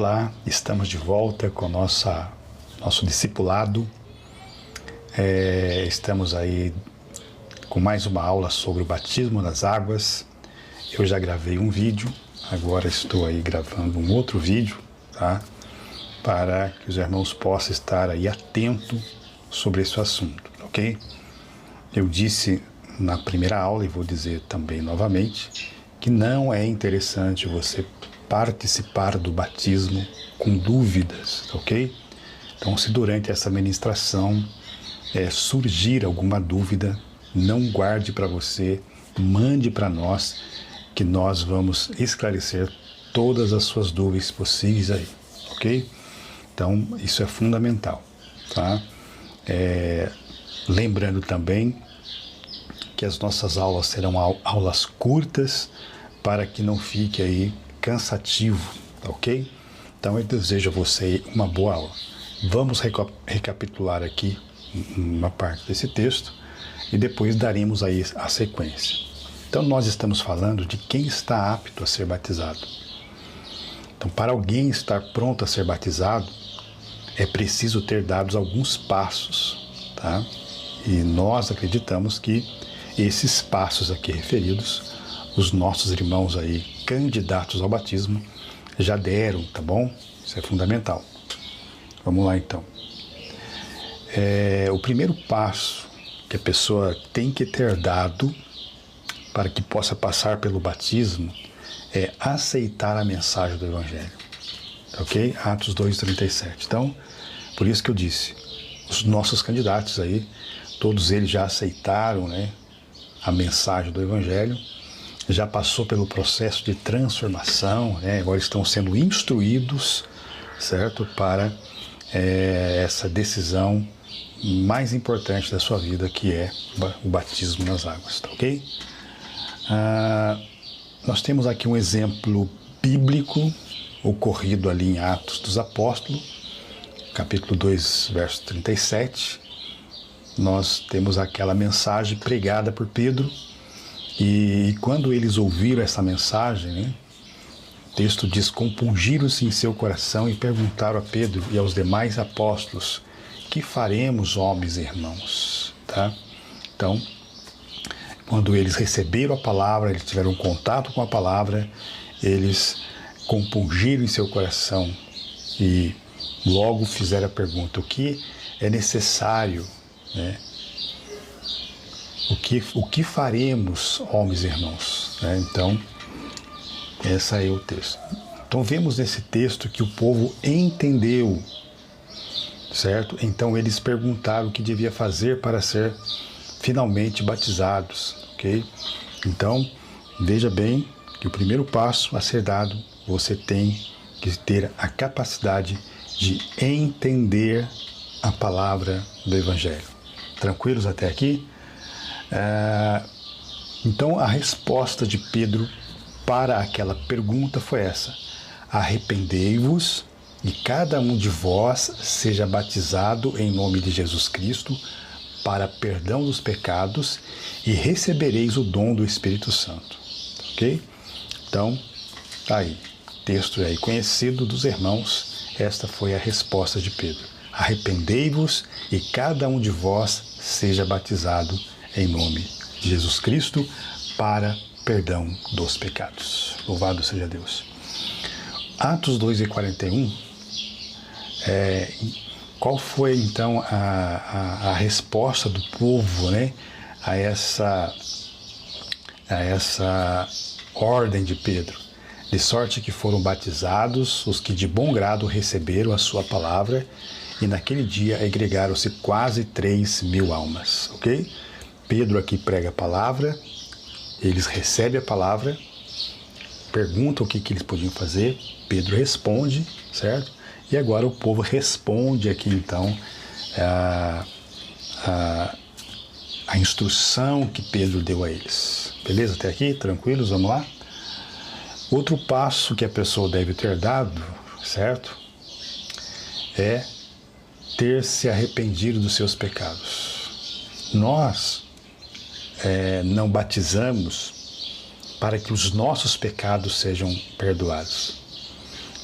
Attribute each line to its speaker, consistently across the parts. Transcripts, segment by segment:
Speaker 1: Olá, estamos de volta com nosso discipulado. Estamos aí com mais uma aula sobre o batismo nas águas. Eu já gravei um vídeo, agora estou aí gravando um outro vídeo, tá? Para que os irmãos possam estar aí atentos sobre esse assunto, ok? Eu disse na primeira aula, e vou dizer também novamente, que não é interessante você participar do batismo com dúvidas, ok? Então, se durante essa ministração surgir alguma dúvida, não guarde para você, mande para nós, que nós vamos esclarecer todas as suas dúvidas possíveis aí, ok? Então, isso é fundamental, tá? Lembrando também que as nossas aulas serão aulas curtas, para que não fique aí cansativo, ok? Então eu desejo a você uma boa aula. Vamos recapitular aqui uma parte desse texto e depois daremos aí a sequência. Então nós estamos falando de quem está apto a ser batizado. Então, para alguém estar pronto a ser batizado, é preciso ter dado alguns passos, tá? E nós acreditamos que esses passos aqui referidos, os nossos irmãos aí candidatos ao batismo já deram, tá bom? Isso é fundamental. Vamos lá então. O primeiro passo que a pessoa tem que ter dado para que possa passar pelo batismo é aceitar a mensagem do Evangelho. Ok? Atos 2:37. Então, por isso que eu disse, os nossos candidatos aí, todos eles já aceitaram, né, a mensagem do Evangelho, já passou pelo processo de transformação, né? Agora estão sendo instruídos, certo? Para essa decisão mais importante da sua vida, que é o batismo nas águas, tá ok? Nós temos aqui um exemplo bíblico ocorrido ali em Atos dos Apóstolos, capítulo 2, verso 37. Nós temos aquela mensagem pregada por Pedro, e quando eles ouviram essa mensagem, né, o texto diz: compungiram-se em seu coração e perguntaram a Pedro e aos demais apóstolos: que faremos, homens e irmãos? Tá? Então, quando eles receberam a palavra, eles tiveram contato com a palavra, eles compungiram em seu coração e logo fizeram a pergunta: o que é necessário, né? O que faremos, homens e irmãos? Então, esse é o texto. Então, vemos nesse texto que o povo entendeu, certo? Então, eles perguntaram o que devia fazer para ser finalmente batizados, ok? Então, veja bem que o primeiro passo a ser dado, você tem que ter a capacidade de entender a palavra do Evangelho. Tranquilos até aqui? Então, a resposta de Pedro para aquela pergunta foi essa: arrependei-vos e cada um de vós seja batizado em nome de Jesus Cristo para perdão dos pecados e recebereis o dom do Espírito Santo. Ok? Então, tá aí, texto aí conhecido dos irmãos. Esta foi a resposta de Pedro: arrependei-vos e cada um de vós seja batizado em nome de Jesus Cristo para perdão dos pecados. Louvado seja Deus. Atos 2:41, qual foi então a resposta do povo, né, a essa ordem de Pedro? De sorte que foram batizados os que de bom grado receberam a sua palavra, e naquele dia agregaram-se quase 3.000 almas, ok? Pedro aqui prega a palavra, eles recebem a palavra, perguntam o que eles podiam fazer, Pedro responde, certo? E agora o povo responde aqui então a instrução que Pedro deu a eles. Beleza? Até aqui? Tranquilos? Vamos lá? Outro passo que a pessoa deve ter dado, certo? É ter se arrependido dos seus pecados. Nós não batizamos para que os nossos pecados sejam perdoados.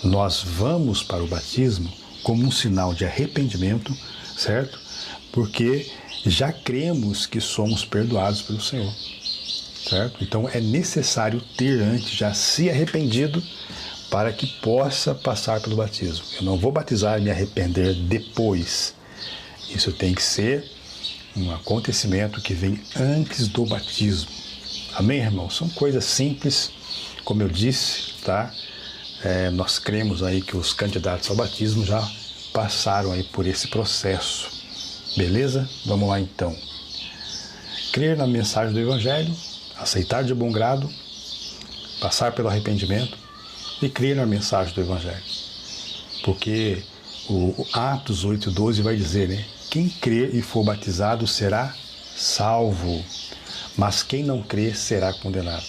Speaker 1: Nós vamos para o batismo como um sinal de arrependimento, certo? Porque já cremos que somos perdoados pelo Senhor, certo? Então é necessário ter antes já se arrependido para que possa passar pelo batismo. Eu não vou batizar e me arrepender depois. Isso tem que ser um acontecimento que vem antes do batismo. Amém, irmãos? São coisas simples, como eu disse, tá? Nós cremos aí que os candidatos ao batismo já passaram aí por esse processo. Beleza? Vamos lá então. Crer na mensagem do Evangelho, aceitar de bom grado, passar pelo arrependimento e crer na mensagem do Evangelho. Porque o Atos 8:12 vai dizer, né? Quem crer e for batizado será salvo, mas quem não crer será condenado.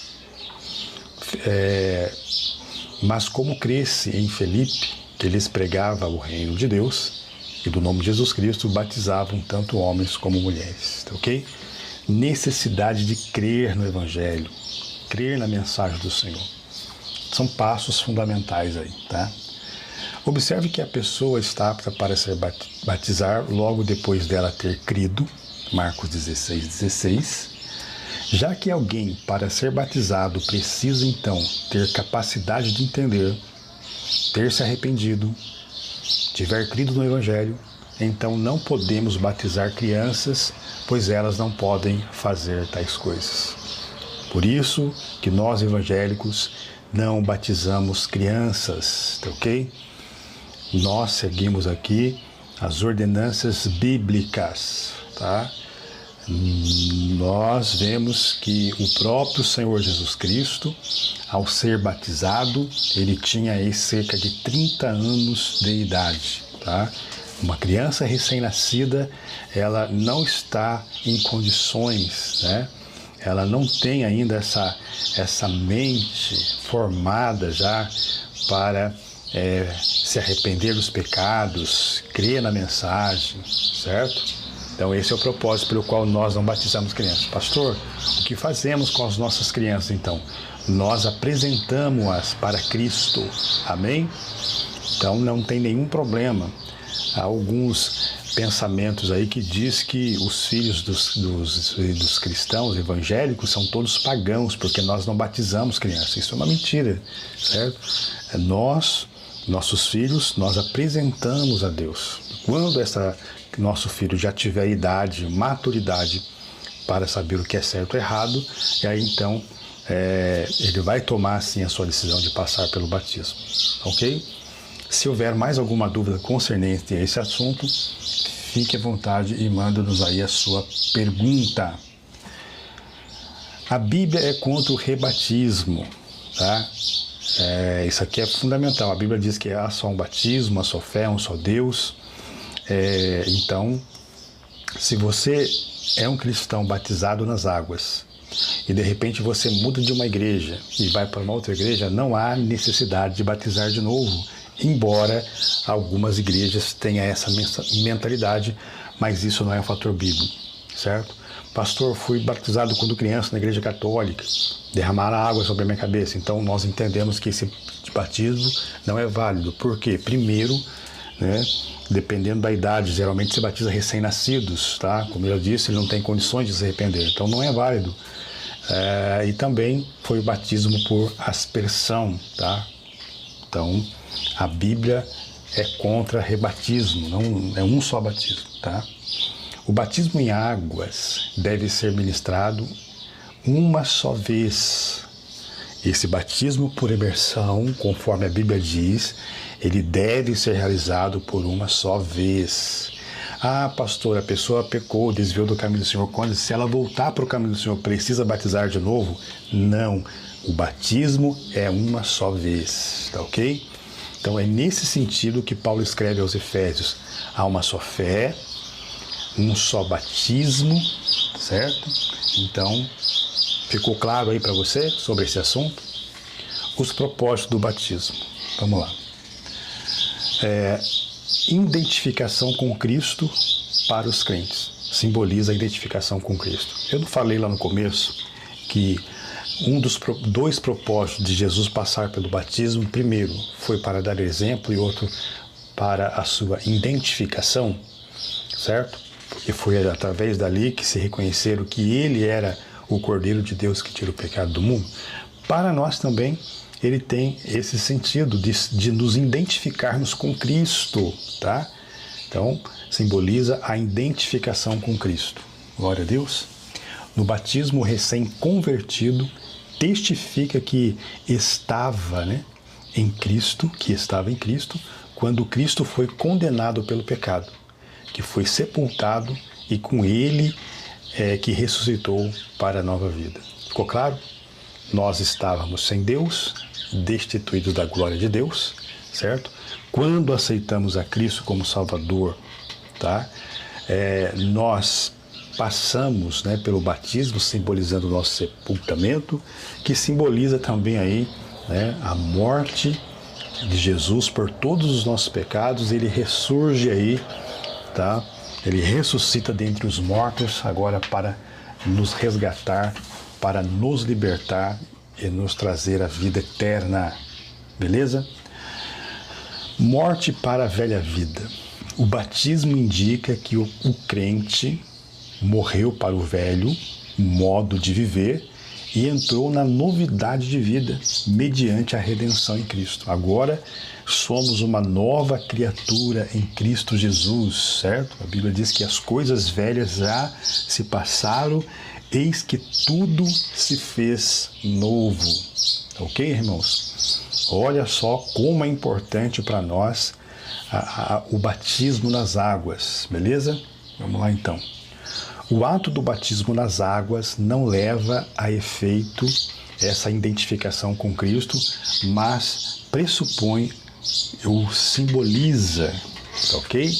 Speaker 1: Mas como cresce em Filipe, que lhes pregava o reino de Deus e do nome de Jesus Cristo, batizavam tanto homens como mulheres, ok? Necessidade de crer no Evangelho, crer na mensagem do Senhor. São passos fundamentais aí, tá? Observe que a pessoa está apta para se batizar logo depois dela ter crido, Marcos 16:16. Já que alguém, para ser batizado, precisa então ter capacidade de entender, ter se arrependido, tiver crido no Evangelho, então não podemos batizar crianças, pois elas não podem fazer tais coisas. Por isso que nós evangélicos não batizamos crianças, ok? Nós seguimos aqui as ordenanças bíblicas, tá? Nós vemos que o próprio Senhor Jesus Cristo, ao ser batizado, ele tinha aí cerca de 30 anos de idade, tá? Uma criança recém-nascida, ela não está em condições, né? Ela não tem ainda essa mente formada já para se arrepender dos pecados, crer na mensagem, certo? Então esse é o propósito pelo qual nós não batizamos crianças. Pastor, o que fazemos com as nossas crianças então? Nós apresentamos-as para Cristo, amém? Então não tem nenhum problema. Há alguns pensamentos aí que diz que os filhos dos cristãos evangélicos são todos pagãos, porque nós não batizamos crianças. Isso é uma mentira, certo? Nossos filhos, nós apresentamos a Deus. Quando nosso filho já tiver idade, maturidade para saber o que é certo ou errado, e aí então ele vai tomar assim a sua decisão de passar pelo batismo, ok? Se houver mais alguma dúvida concernente a esse assunto, fique à vontade e manda-nos aí a sua pergunta. A Bíblia é contra o rebatismo, tá? Isso aqui é fundamental. A Bíblia diz que há só um batismo, há só fé, um só Deus. Então, se você é um cristão batizado nas águas e de repente você muda de uma igreja e vai para uma outra igreja, não há necessidade de batizar de novo, embora algumas igrejas tenham essa mentalidade, mas isso não é um fator bíblico, certo? Pastor, fui batizado quando criança na igreja católica, derramaram água sobre a minha cabeça, então nós entendemos que esse batismo não é válido. Por quê? Primeiro, né, dependendo da idade, geralmente se batiza recém-nascidos, tá? Como eu disse, ele não tem condições de se arrepender, então não é válido. E também foi o batismo por aspersão, tá? Então, a Bíblia é contra rebatismo, não é um só batismo, tá? O batismo em águas deve ser ministrado uma só vez. Esse batismo por imersão, conforme a Bíblia diz, ele deve ser realizado por uma só vez. Ah, pastor, a pessoa pecou, desviou do caminho do Senhor. Se ela voltar para o caminho do Senhor, precisa batizar de novo? Não, o batismo é uma só vez, tá ok? Então é nesse sentido que Paulo escreve aos Efésios. Há uma só fé, um só batismo, certo? Então, ficou claro aí para você sobre esse assunto? Os propósitos do batismo. Vamos lá. Identificação com Cristo para os crentes. Simboliza a identificação com Cristo. Eu não falei lá no começo que dois propósitos de Jesus passar pelo batismo, primeiro foi para dar exemplo e outro para a sua identificação, certo? Porque foi através dali que se reconheceram que ele era o Cordeiro de Deus que tira o pecado do mundo. Para nós também, ele tem esse sentido de nos identificarmos com Cristo, tá? Então, simboliza a identificação com Cristo. Glória a Deus. No batismo, o recém-convertido testifica que estava, em Cristo, quando Cristo foi condenado pelo pecado, que foi sepultado e com ele que ressuscitou para a nova vida. Ficou claro? Nós estávamos sem Deus, destituídos da glória de Deus, certo? Quando aceitamos a Cristo como Salvador, tá? Nós passamos, pelo batismo, simbolizando o nosso sepultamento, que simboliza também aí, a morte de Jesus por todos os nossos pecados. Ele ressurge aí, tá? Ele ressuscita dentre os mortos agora para nos resgatar, para nos libertar e nos trazer a vida eterna. Beleza? Morte para a velha vida. O batismo indica que o crente morreu para o velho modo de viver e entrou na novidade de vida mediante a redenção em Cristo. Agora somos uma nova criatura em Cristo Jesus, certo? A Bíblia diz que as coisas velhas já se passaram, eis que tudo se fez novo. Ok, irmãos? Olha só como é importante para nós o batismo nas águas, beleza? Vamos lá então. O ato do batismo nas águas não leva a efeito essa identificação com Cristo, mas pressupõe ou simboliza, ok?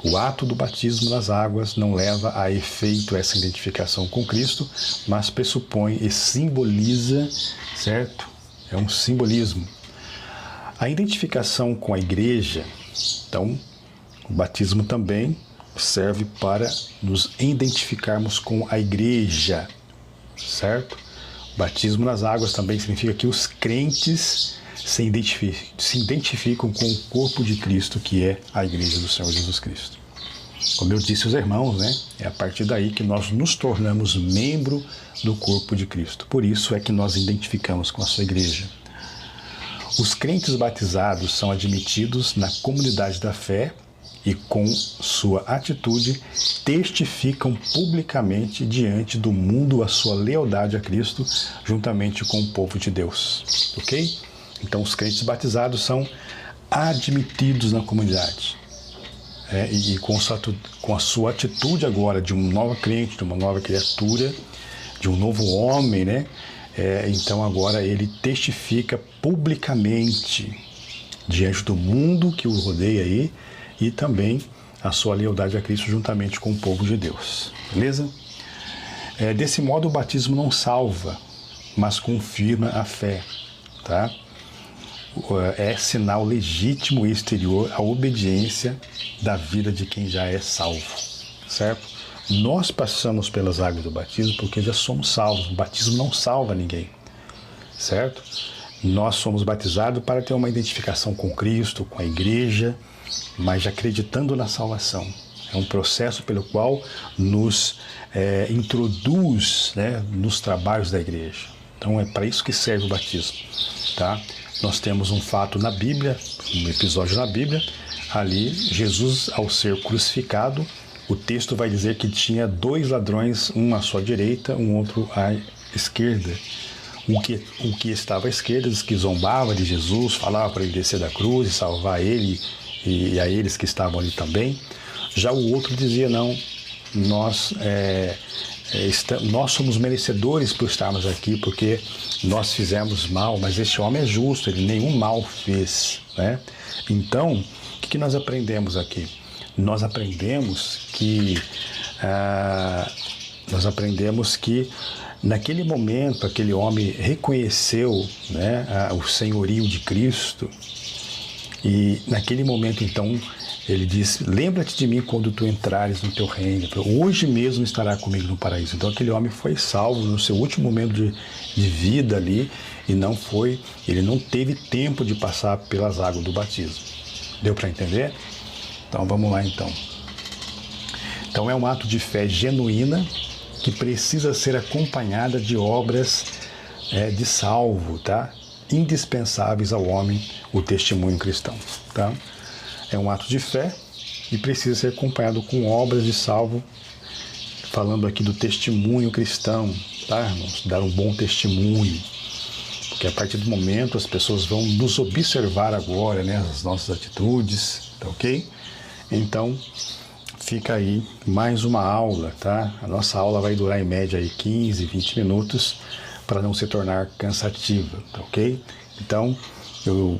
Speaker 1: O ato do batismo nas águas não leva a efeito essa identificação com Cristo, mas pressupõe e simboliza, certo? É um simbolismo. A identificação com a igreja, então, o batismo também serve para nos identificarmos com a igreja, certo? O batismo nas águas também significa que os crentes se identificam com o corpo de Cristo, que é a igreja do Senhor Jesus Cristo. Como eu disse aos irmãos, é a partir daí que nós nos tornamos membro do corpo de Cristo. Por isso é que nós identificamos com a sua igreja. Os crentes batizados são admitidos na comunidade da fé e, com sua atitude, testificam publicamente diante do mundo a sua lealdade a Cristo, juntamente com o povo de Deus. Ok? Então, os crentes batizados são admitidos na comunidade. E com a sua atitude agora de um novo crente, de uma nova criatura, de um novo homem, então agora ele testifica publicamente diante do mundo que o rodeia aí e também a sua lealdade a Cristo juntamente com o povo de Deus. Beleza? Desse modo o batismo não salva, mas confirma a fé, tá? É sinal legítimo e exterior à obediência da vida de quem já é salvo, certo? Nós passamos pelas águas do batismo porque já somos salvos. O batismo não salva ninguém, certo? Nós somos batizados para ter uma identificação com Cristo, com a igreja, mas acreditando na salvação. É um processo pelo qual nos introduz, nos trabalhos da igreja. Então é para isso que serve o batismo, tá? Nós temos um fato na Bíblia, um episódio na Bíblia, ali Jesus, ao ser crucificado, o texto vai dizer que tinha 2 ladrões, um à sua direita, um outro à esquerda. O que estava à esquerda diz que zombava de Jesus, falava para ele descer da cruz e salvar ele e a eles que estavam ali também. Já o outro dizia, não, nós somos merecedores por estarmos aqui, porque nós fizemos mal, mas este homem é justo, ele nenhum mal fez, Então, o que nós aprendemos aqui? Nós aprendemos que naquele momento aquele homem reconheceu o senhorio de Cristo e naquele momento então Ele disse, lembra-te de mim quando tu entrares no teu reino, hoje mesmo estará comigo no paraíso. Então aquele homem foi salvo no seu último momento de vida ali, e ele não teve tempo de passar pelas águas do batismo. Deu para entender? Então vamos lá então. Então é um ato de fé genuína que precisa ser acompanhada de obras de salvo, tá? Indispensáveis ao homem, o testemunho cristão, tá? É um ato de fé e precisa ser acompanhado com obras de salvo, falando aqui do testemunho cristão, tá, irmãos? Dar um bom testemunho, porque a partir do momento as pessoas vão nos observar agora, né, as nossas atitudes, tá ok? Então, fica aí mais uma aula, tá? A nossa aula vai durar em média aí 15, 20 minutos, para não se tornar cansativa, tá ok? Então, eu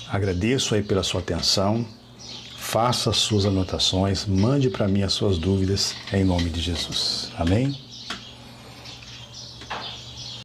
Speaker 1: agradeço aí pela sua atenção. Faça as suas anotações, mande para mim as suas dúvidas, em nome de Jesus. Amém?